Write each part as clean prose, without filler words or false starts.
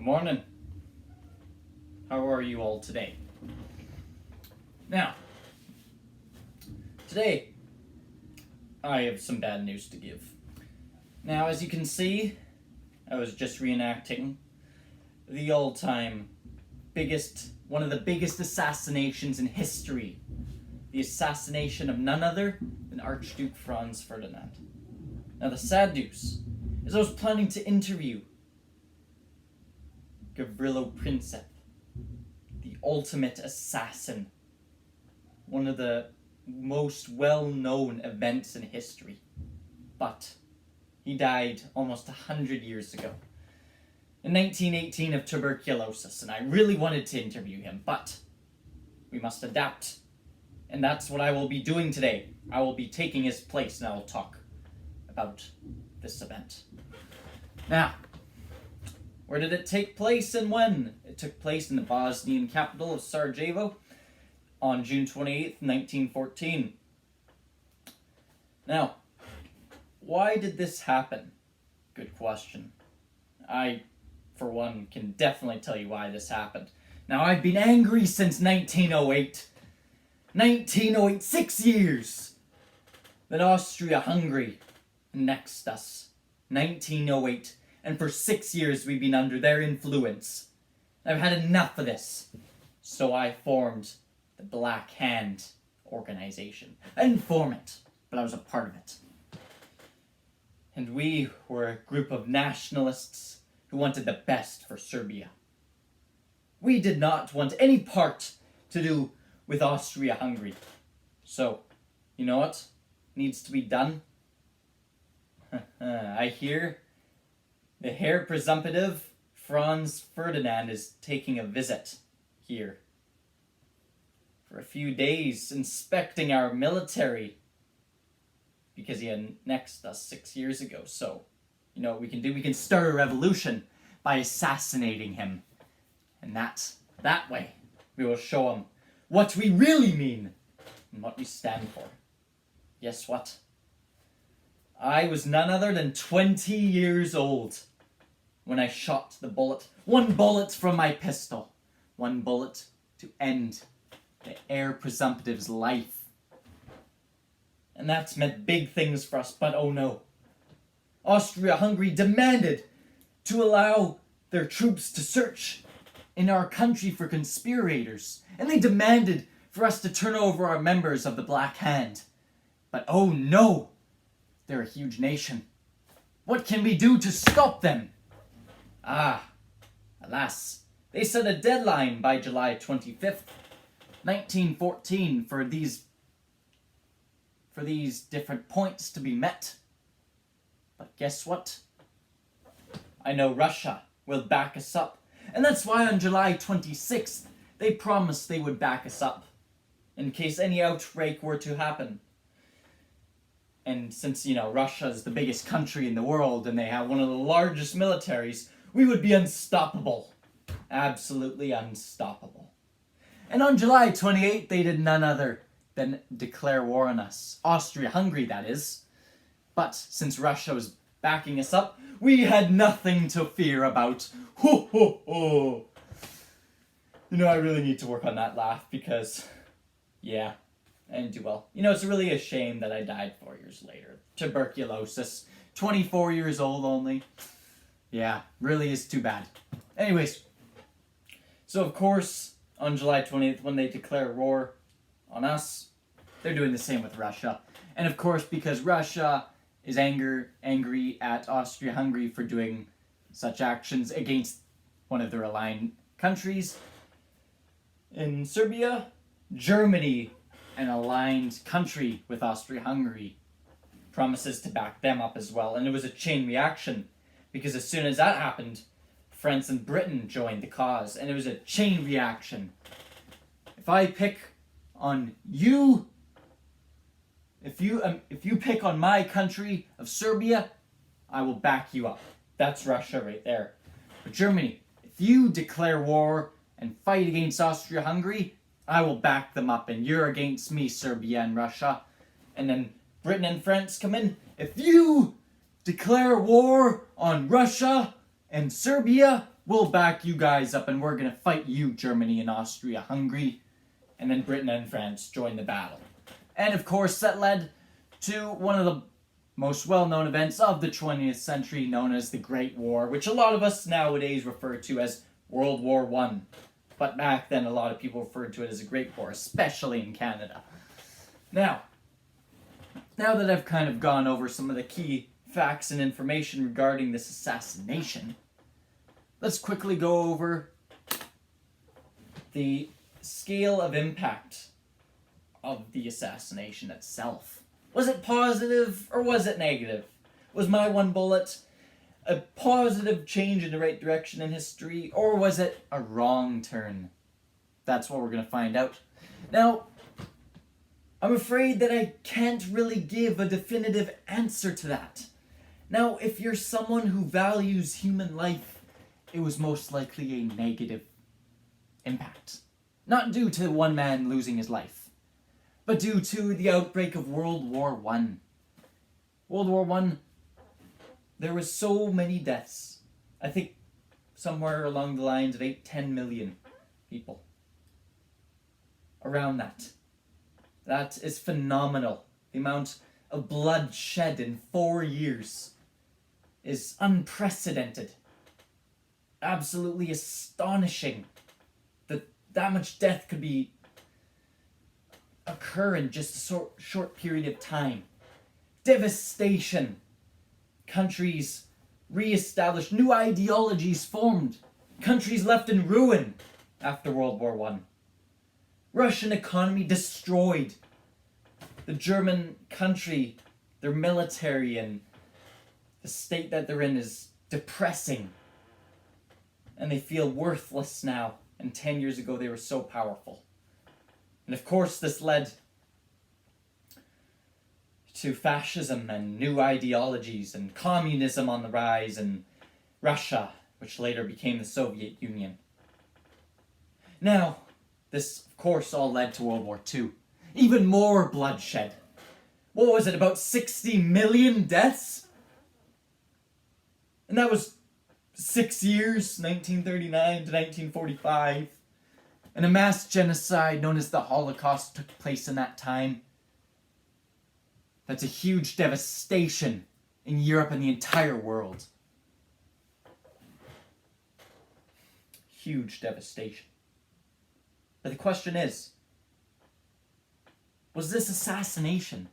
Good morning. How are you all today? Now, today, I have some bad news to give. Now, as you can see, I was just reenacting the all-time one of the biggest assassinations in history. The assassination of none other than Archduke Franz Ferdinand. Now, the sad news is I was planning to interview Gavrilo Princip, the ultimate assassin. One of the most well-known events in history. But he died almost 100 years ago. In 1918 of tuberculosis, and I really wanted to interview him, but we must adapt. And that's what I will be doing today. I will be taking his place and I will talk about this event. Now, where did it take place and when? It took place in the Bosnian capital of Sarajevo on June 28th, 1914. Now, why did this happen? Good question. I, for one, can definitely tell you why this happened. Now, I've been angry since 1908. 1908, 6 years! Then Austria-Hungary annexed us. 1908. And for 6 years we've been under their influence. I've had enough of this. So I formed the Black Hand organization. I didn't form it, but I was a part of it. And we were a group of nationalists who wanted the best for Serbia. We did not want any part to do with Austria-Hungary. So, you know what needs to be done? I hear the heir presumptive Franz Ferdinand is taking a visit here for a few days, inspecting our military because he annexed us 6 years ago. So, you know what we can do? We can start a revolution by assassinating him. And that way we will show him what we really mean and what we stand for. Guess what? I was none other than 20 years old when I shot the bullet. One bullet from my pistol. One bullet to end the heir presumptive's life. And that's meant big things for us, but oh no. Austria-Hungary demanded to allow their troops to search in our country for conspirators. And they demanded for us to turn over our members of the Black Hand. But oh no! They're a huge nation. What can we do to stop them? Alas, they set a deadline by July 25th, 1914 for these different points to be met. But guess what? I know Russia will back us up. And that's why on July 26th, they promised they would back us up in case any outbreak were to happen. And since, Russia is the biggest country in the world and they have one of the largest militaries, we would be unstoppable. Absolutely unstoppable. And on July 28th, they did none other than declare war on us. Austria-Hungary, that is. But since Russia was backing us up, we had nothing to fear about. Ho, ho, ho. I really need to work on that laugh because, I didn't do well. It's really a shame that I died 4 years later. Tuberculosis. 24 years old only. Yeah, really is too bad. Anyways, so of course, on July 20th, when they declare war on us, they're doing the same with Russia. And of course, because Russia is angry at Austria-Hungary for doing such actions against one of their aligned countries, in Serbia, Germany, an aligned country with Austria-Hungary, promises to back them up as well. And it was a chain reaction, because as soon as that happened, France and Britain joined the cause, and it was a chain reaction. If I pick on you, if you pick on my country of Serbia, I will back you up. That's Russia right there. But Germany, if you declare war and fight against Austria-Hungary, I will back them up, and you're against me, Serbia and Russia. And then Britain and France come in. If you declare war on Russia and Serbia, we'll back you guys up and we're gonna fight you, Germany and Austria-Hungary. And then Britain and France joined the battle. And of course, that led to one of the most well-known events of the 20th century, known as the Great War, which a lot of us nowadays refer to as World War I. But back then, a lot of people referred to it as a Great War, especially in Canada. Now that I've kind of gone over some of the key facts and information regarding this assassination, let's quickly go over the scale of impact of the assassination itself. Was it positive or was it negative? Was my one bullet a positive change in the right direction in history, or was it a wrong turn? That's what we're going to find out. Now, I'm afraid that I can't really give a definitive answer to that. Now, if you're someone who values human life, it was most likely a negative impact. Not due to one man losing his life, but due to the outbreak of World War I. World War I, there was so many deaths. I think somewhere along the lines of 8-10 million people. Around that. That is phenomenal. The amount of blood shed in 4 years is unprecedented. Absolutely astonishing that much death could occur in just a short period of time. Devastation. Countries re-established, new ideologies formed. Countries left in ruin after World War I. Russian economy destroyed. The German country, their military and the state that they're in is depressing. And they feel worthless now. And 10 years ago they were so powerful. And of course this led to fascism and new ideologies and communism on the rise in Russia, which later became the Soviet Union. Now, this of course all led to World War II. Even more bloodshed. What was it, about 60 million deaths? And that was 6 years, 1939 to 1945. And a mass genocide known as the Holocaust took place in that time. That's a huge devastation in Europe and the entire world. Huge devastation. But the question is, was this assassination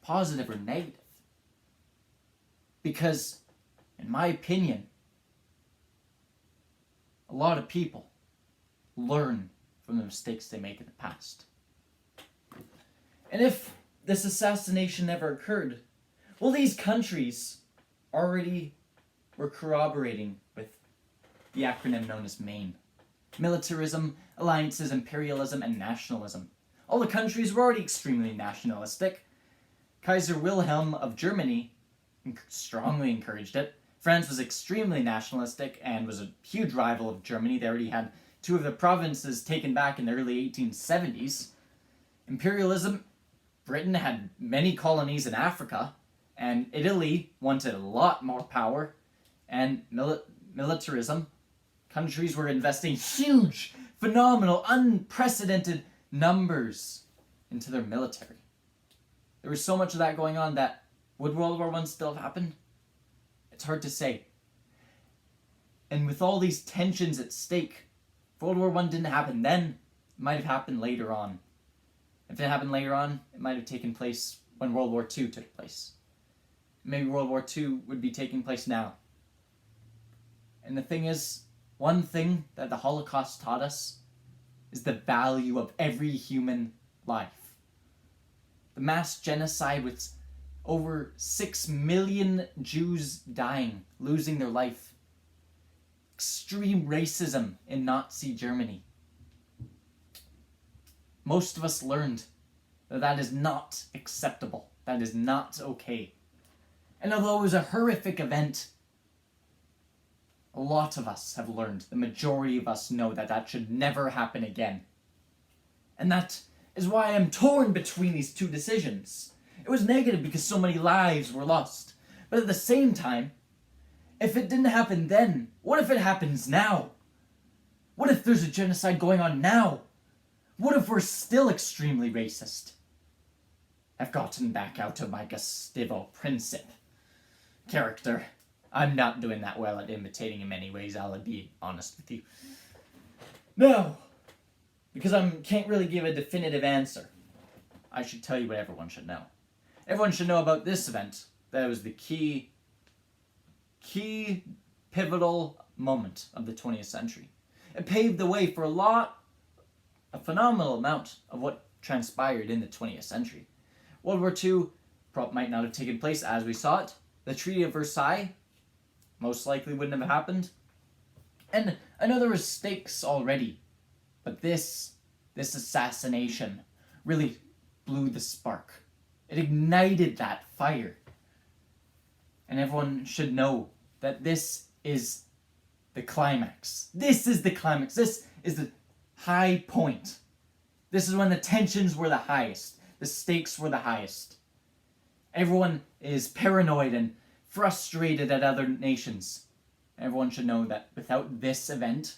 positive or negative? Because, in my opinion, a lot of people learn from the mistakes they make in the past. And if this assassination never occurred, well, these countries already were corroborating with the acronym known as MAIN. Militarism, alliances, imperialism, and nationalism. All the countries were already extremely nationalistic. Kaiser Wilhelm of Germany strongly encouraged it. France was extremely nationalistic and was a huge rival of Germany. They already had 2 of the provinces taken back in the early 1870s. Imperialism, Britain had many colonies in Africa, and Italy wanted a lot more power. And militarism, countries were investing huge, phenomenal, unprecedented numbers into their military. There was so much of that going on that would World War I still have happened? It's hard to say. And with all these tensions at stake, if World War I didn't happen then, it might have happened later on. If it happened later on, it might have taken place when World War II took place. Maybe World War II would be taking place now. And the thing is, one thing that the Holocaust taught us is the value of every human life. The mass genocide with over 6 million Jews dying, losing their life. Extreme racism in Nazi Germany. Most of us learned that that is not acceptable. That is not okay. And although it was a horrific event, a lot of us have learned, the majority of us know that that should never happen again. And that is why I'm torn between these 2 decisions. It was negative because so many lives were lost. But at the same time, If it didn't happen then, what if it happens now? What if there's a genocide going on now? What if we're still extremely racist? I've gotten back out of my Gustavo Princip character. I'm not doing that well at imitating him anyways, I'll be honest with you. No, because I can't really give a definitive answer. I should tell you what everyone should know. Everyone should know about this event. That was the key pivotal moment of the 20th century. It paved the way for a phenomenal amount of what transpired in the 20th century. World War II might not have taken place as we saw it. The Treaty of Versailles most likely wouldn't have happened. And I know there were stakes already, but this assassination really blew the spark. It ignited that fire. And everyone should know that this is the climax. This is the climax. This is the high point. This is when the tensions were the highest. The stakes were the highest. Everyone is paranoid and frustrated at other nations. Everyone should know that without this event,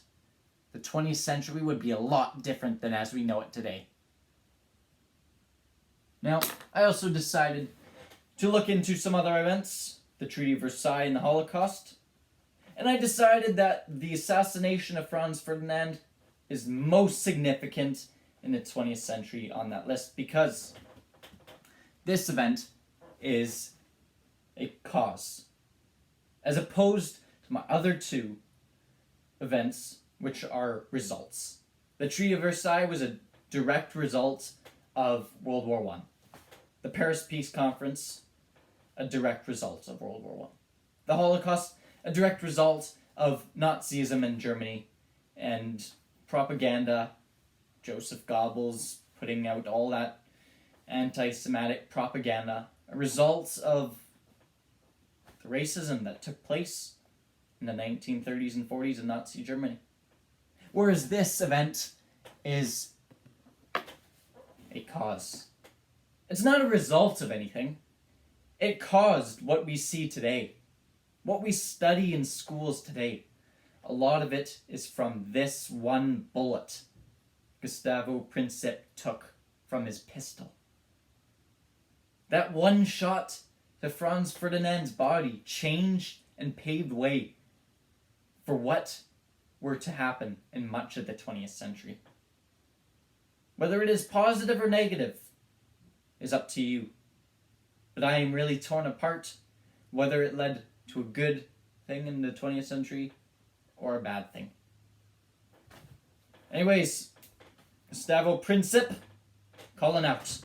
the 20th century would be a lot different than as we know it today. Now, I also decided to look into some other events, the Treaty of Versailles and the Holocaust, and I decided that the assassination of Franz Ferdinand is most significant in the 20th century on that list because this event is a cause. As opposed to my other two events, which are results. The Treaty of Versailles was a direct result of World War I. The Paris Peace Conference, a direct result of World War I. The Holocaust, a direct result of Nazism in Germany and propaganda, Joseph Goebbels putting out all that anti-Semitic propaganda, a result of the racism that took place in the 1930s and 40s in Nazi Germany. Whereas this event is a cause. It's not a result of anything. It caused what we see today. What we study in schools today. A lot of it is from this one bullet Gustavo Princip took from his pistol. That one shot to Franz Ferdinand's body changed and paved way for what were to happen in much of the 20th century. Whether it is positive or negative is up to you. But I am really torn apart whether it led to a good thing in the 20th century or a bad thing. Anyways, Gustavo Princip, calling out.